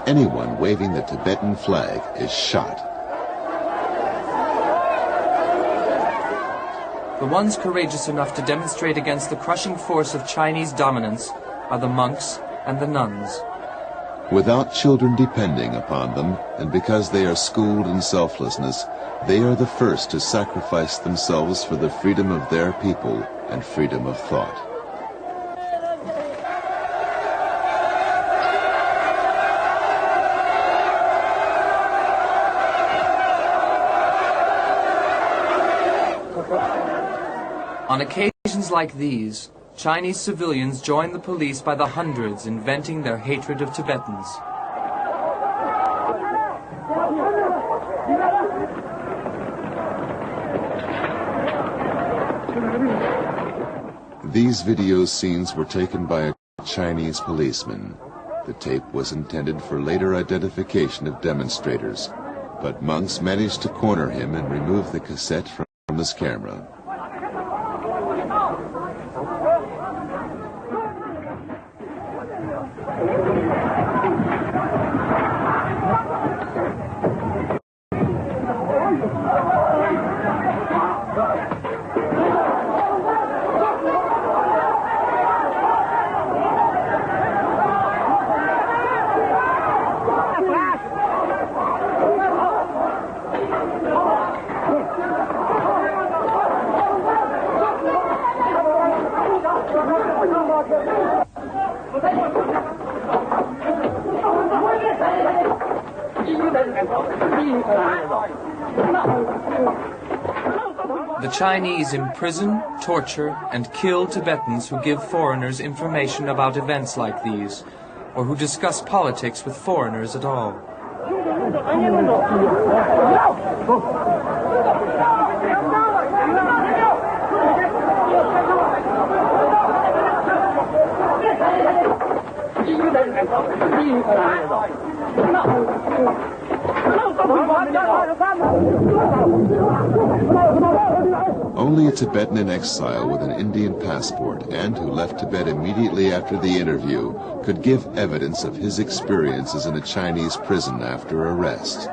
anyone waving the Tibetan flag is shot. The ones courageous enough to demonstrate against the crushing force of Chinese dominance are the monks and the nuns. Without children depending upon them, and because they are schooled in selflessness, they are the first to sacrifice themselves for the freedom of their people and freedom of thought. On occasions like these, Chinese civilians join the police by the hundreds in venting their hatred of Tibetans. These video scenes were taken by a Chinese policeman. The tape was intended for later identification of demonstrators, but monks managed to corner him and remove the cassette from his camera. The Chinese imprison, torture, and kill Tibetans who give foreigners information about events like these, or who discuss politics with foreigners at all. Only a Tibetan in exile with an Indian passport and who left Tibet immediately after the interview could give evidence of his experiences in a Chinese prison after arrest.